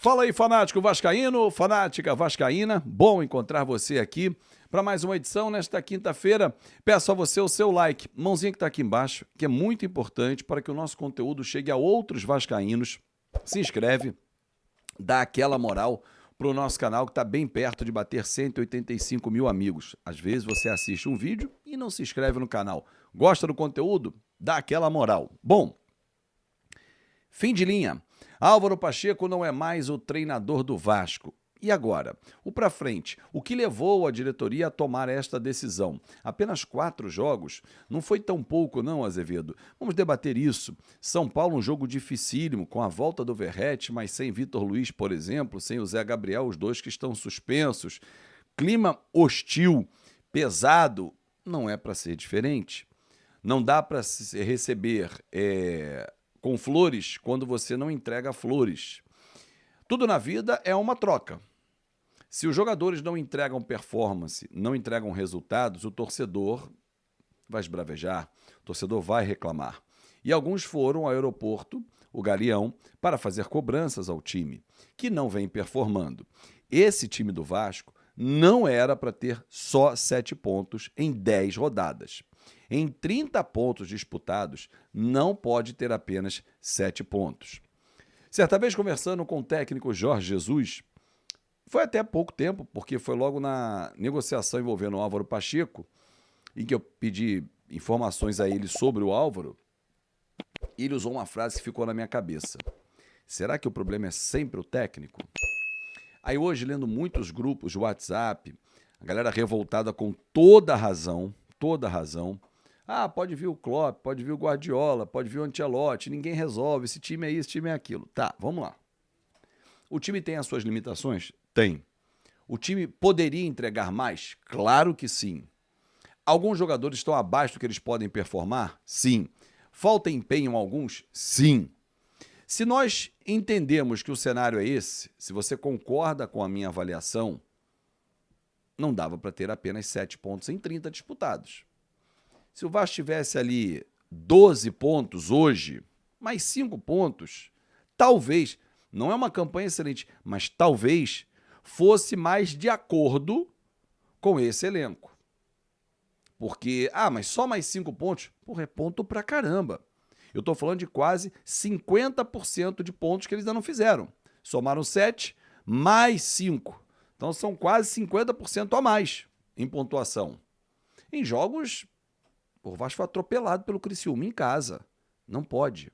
Fala aí, fanático vascaíno, fanática vascaína. Bom encontrar você aqui para mais uma edição nesta quinta-feira. Peço a você o seu like, mãozinha que está aqui embaixo, que é muito importante para que o nosso conteúdo chegue a outros vascaínos. Se inscreve, dá aquela moral para o nosso canal que está bem perto de bater 185 mil amigos. Às vezes você assiste um vídeo e não se inscreve no canal. Gosta do conteúdo? Dá aquela moral. Bom, fim de linha. Álvaro Pacheco não é mais o treinador do Vasco. E agora? O pra frente. O que levou a diretoria a tomar esta decisão? Apenas 4 jogos? Não foi tão pouco não, Azevedo. Vamos debater isso. São Paulo um jogo dificílimo, com a volta do Verratti, mas sem Vitor Luiz, por exemplo, sem o Zé Gabriel, os dois que estão suspensos. Clima hostil, pesado, não é para ser diferente. Não dá para se receber com flores quando você não entrega flores. Tudo na vida é uma troca. Se os jogadores não entregam performance, não entregam resultados, o torcedor vai esbravejar, o torcedor vai reclamar. E alguns foram ao aeroporto, o Galeão, para fazer cobranças ao time, que não vem performando. Esse time do Vasco não era para ter só 7 pontos em 10 rodadas. Em 30 pontos disputados, não pode ter apenas 7 pontos. Certa vez, conversando com o técnico Jorge Jesus, foi até pouco tempo, porque foi logo na negociação envolvendo o Álvaro Pacheco, em que eu pedi informações a ele sobre o Álvaro, e ele usou uma frase que ficou na minha cabeça. Será que o problema é sempre o técnico? Aí hoje, lendo muitos grupos de WhatsApp, a galera revoltada com toda a razão, Ah, pode vir o Klopp, pode vir o Guardiola, pode vir o Ancelotti, ninguém resolve, esse time é isso, esse time é aquilo. Tá, vamos lá. O time tem as suas limitações? Tem. O time poderia entregar mais? Claro que sim. Alguns jogadores estão abaixo do que eles podem performar? Sim. Falta empenho em alguns? Sim. Se nós entendemos que o cenário é esse, se você concorda com a minha avaliação, não dava para ter apenas 7 pontos em 30 disputados. Se o Vasco tivesse ali 12 pontos hoje, mais 5 pontos, talvez, não é uma campanha excelente, mas talvez fosse mais de acordo com esse elenco. Porque, mas só mais 5 pontos? Porra, é ponto pra caramba. Eu estou falando de quase 50% de pontos que eles ainda não fizeram. Somaram 7, mais 5. Então são quase 50% a mais em pontuação. Em jogos... O Vasco foi atropelado pelo Criciúma em casa. Não pode.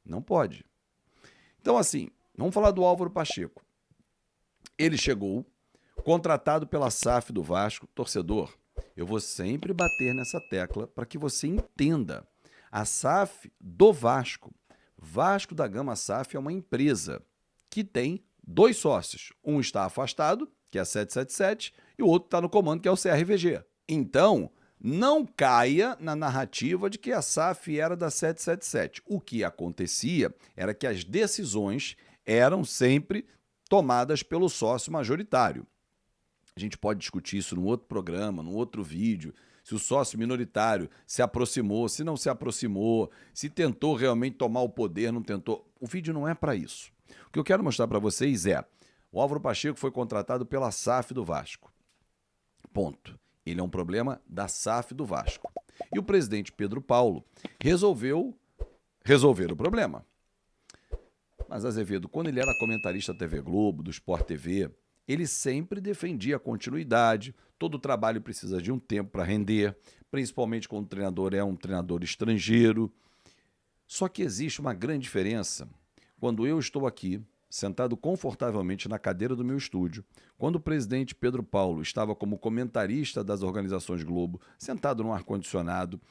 Não pode. Então, assim, vamos falar do Álvaro Pacheco. Ele chegou, contratado pela SAF do Vasco. Torcedor, eu vou sempre bater nessa tecla para que você entenda. A SAF do Vasco, Vasco da Gama SAF, é uma empresa que tem 2 sócios. Um está afastado, que é a 777, e o outro está no comando, que é o CRVG. Então... não caia na narrativa de que a SAF era da 777. O que acontecia era que as decisões eram sempre tomadas pelo sócio majoritário. A gente pode discutir isso num outro programa, num outro vídeo, se o sócio minoritário se aproximou, se não se aproximou, se tentou realmente tomar o poder, não tentou. O vídeo não é para isso. O que eu quero mostrar para vocês é: o Álvaro Pacheco foi contratado pela SAF do Vasco. Ponto. Ele é um problema da SAF do Vasco. E o presidente Pedro Paulo resolveu resolver o problema. Mas Azevedo, quando ele era comentarista da TV Globo, do Sport TV, ele sempre defendia a continuidade, todo trabalho precisa de um tempo para render, principalmente quando o treinador é um treinador estrangeiro. Só que existe uma grande diferença quando eu estou aqui, sentado confortavelmente na cadeira do meu estúdio, quando o presidente Pedro Paulo estava como comentarista das organizações Globo, sentado no ar-condicionado,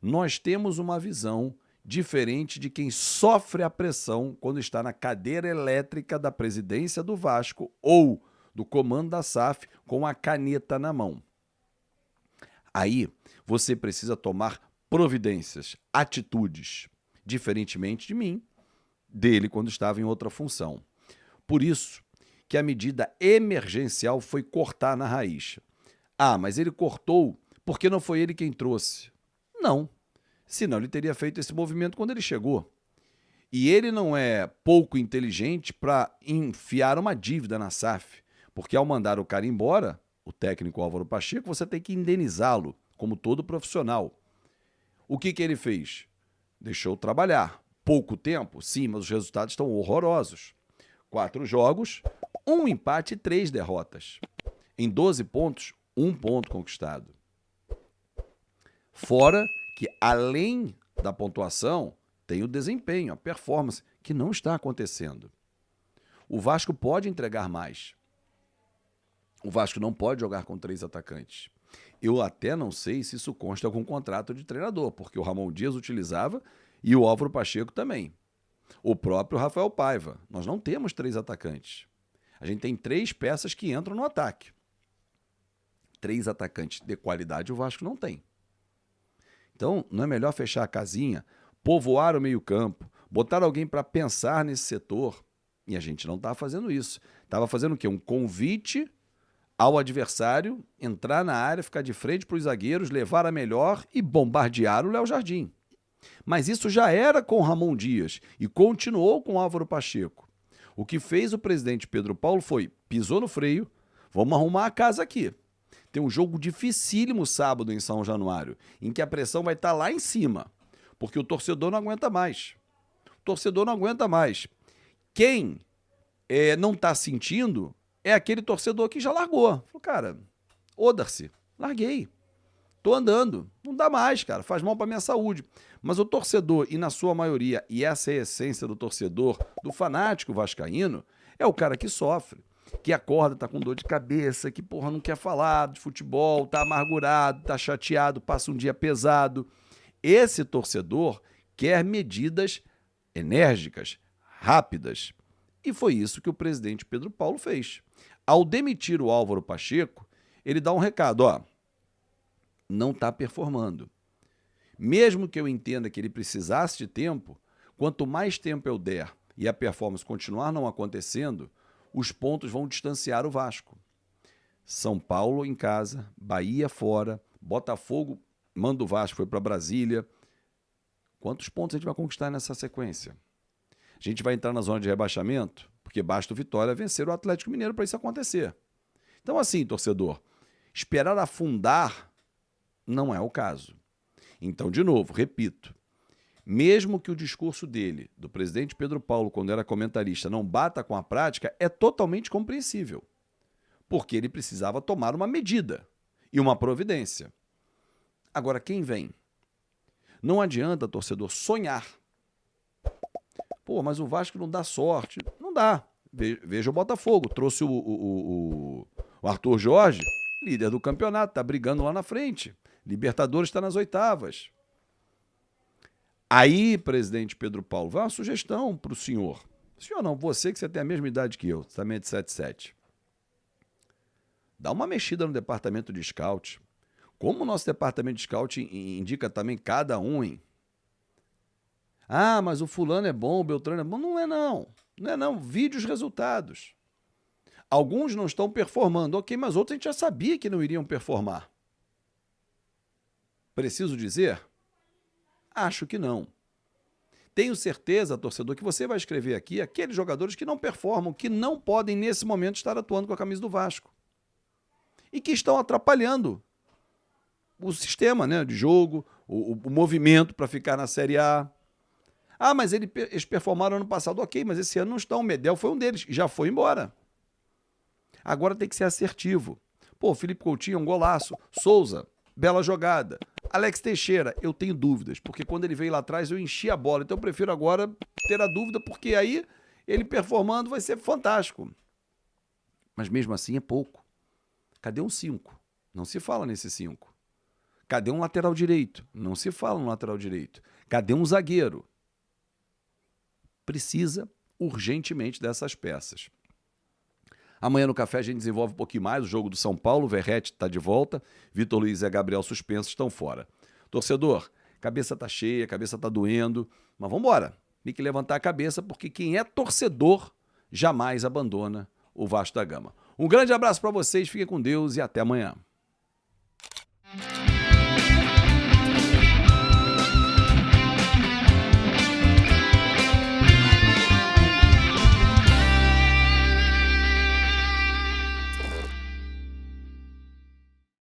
nós temos uma visão diferente de quem sofre a pressão quando está na cadeira elétrica da presidência do Vasco ou do comando da SAF com a caneta na mão. Aí você precisa tomar providências, atitudes, diferentemente de mim, dele quando estava em outra função. Por isso que a medida emergencial foi cortar na raiz. Mas ele cortou porque não foi ele quem trouxe. Não, senão ele teria feito esse movimento quando ele chegou. E ele não é pouco inteligente para enfiar uma dívida na SAF, porque ao mandar o cara embora, o técnico Álvaro Pacheco, você tem que indenizá-lo, como todo profissional. O que ele fez? Deixou trabalhar. Pouco tempo? Sim, mas os resultados estão horrorosos. 4 jogos, 1 empate e 3 derrotas. Em 12 pontos, 1 ponto conquistado. Fora que, além da pontuação, tem o desempenho, a performance, que não está acontecendo. O Vasco pode entregar mais. O Vasco não pode jogar com 3 atacantes. Eu até não sei se isso consta com contrato de treinador, porque o Ramon Dias utilizava e o Álvaro Pacheco também. O próprio Rafael Paiva. Nós não temos 3 atacantes. A gente tem 3 peças que entram no ataque. 3 atacantes de qualidade o Vasco não tem. Então, não é melhor fechar a casinha, povoar o meio-campo, botar alguém para pensar nesse setor? E a gente não estava fazendo isso. Estava fazendo o quê? Um convite ao adversário entrar na área, ficar de frente para os zagueiros, levar a melhor e bombardear o Léo Jardim. Mas isso já era com o Ramon Dias e continuou com o Álvaro Pacheco. O que fez o presidente Pedro Paulo foi, pisou no freio, vamos arrumar a casa aqui. Tem um jogo dificílimo sábado em São Januário, em que a pressão vai estar lá em cima, porque o torcedor não aguenta mais. O torcedor não aguenta mais. Quem não está sentindo é aquele torcedor que já largou. Falou, cara, Darcy, larguei. Tô andando. Não dá mais, cara. Faz mal para minha saúde. Mas o torcedor, e na sua maioria, e essa é a essência do torcedor, do fanático vascaíno, é o cara que sofre, que acorda, tá com dor de cabeça, que, porra, não quer falar de futebol, tá amargurado, tá chateado, passa um dia pesado. Esse torcedor quer medidas enérgicas, rápidas. E foi isso que o presidente Pedro Paulo fez. Ao demitir o Álvaro Pacheco, ele dá um recado, ó, não está performando. Mesmo que eu entenda que ele precisasse de tempo, quanto mais tempo eu der e a performance continuar não acontecendo, os pontos vão distanciar o Vasco. São Paulo em casa, Bahia fora, Botafogo manda o Vasco, foi para Brasília. Quantos pontos a gente vai conquistar nessa sequência? A gente vai entrar na zona de rebaixamento? Porque basta o Vitória vencer o Atlético Mineiro para isso acontecer. Então assim, torcedor, esperar afundar não é o caso. Então, de novo, repito, mesmo que o discurso dele, do presidente Pedro Paulo, quando era comentarista, não bata com a prática, é totalmente compreensível, porque ele precisava tomar uma medida e uma providência. Agora, quem vem? Não adianta, torcedor, sonhar. Pô, mas o Vasco não dá sorte. Não dá. Veja o Botafogo, trouxe o Arthur Jorge, líder do campeonato, está brigando lá na frente. Libertadores está nas 8º. Aí, presidente Pedro Paulo, vai uma sugestão para o senhor. Senhor não, você que você tem a mesma idade que eu, você também é de 77. Dá uma mexida no departamento de scout. Como o nosso departamento de scout indica também cada um, hein? Ah, mas o fulano é bom, o Beltrano é bom. Não é não. Não é não. Vide os resultados. Alguns não estão performando. Ok, mas outros a gente já sabia que não iriam performar. Preciso dizer? Acho que não. Tenho certeza, torcedor, que você vai escrever aqui aqueles jogadores que não performam, que não podem, nesse momento, estar atuando com a camisa do Vasco. E que estão atrapalhando o sistema, né, de jogo, o movimento para ficar na Série A. Ah, mas eles performaram ano passado. Ok, mas esse ano não estão. O Medel foi um deles, já foi embora. Agora tem que ser assertivo. Pô, Felipe Coutinho é um golaço. Souza, bela jogada. Alex Teixeira, eu tenho dúvidas, porque quando ele veio lá atrás eu enchi a bola, então eu prefiro agora ter a dúvida, porque aí ele performando vai ser fantástico. Mas mesmo assim é pouco. Cadê um 5? Não se fala nesse 5. Cadê um lateral direito? Não se fala no lateral direito. Cadê um zagueiro? Precisa urgentemente dessas peças. Amanhã no café a gente desenvolve um pouquinho mais o jogo do São Paulo, o Verratti está de volta, Vitor Luiz e Gabriel suspensos estão fora. Torcedor, cabeça tá cheia, cabeça tá doendo, mas vamos embora. Tem que levantar a cabeça, porque quem é torcedor jamais abandona o Vasco da Gama. Um grande abraço para vocês, fiquem com Deus e até amanhã.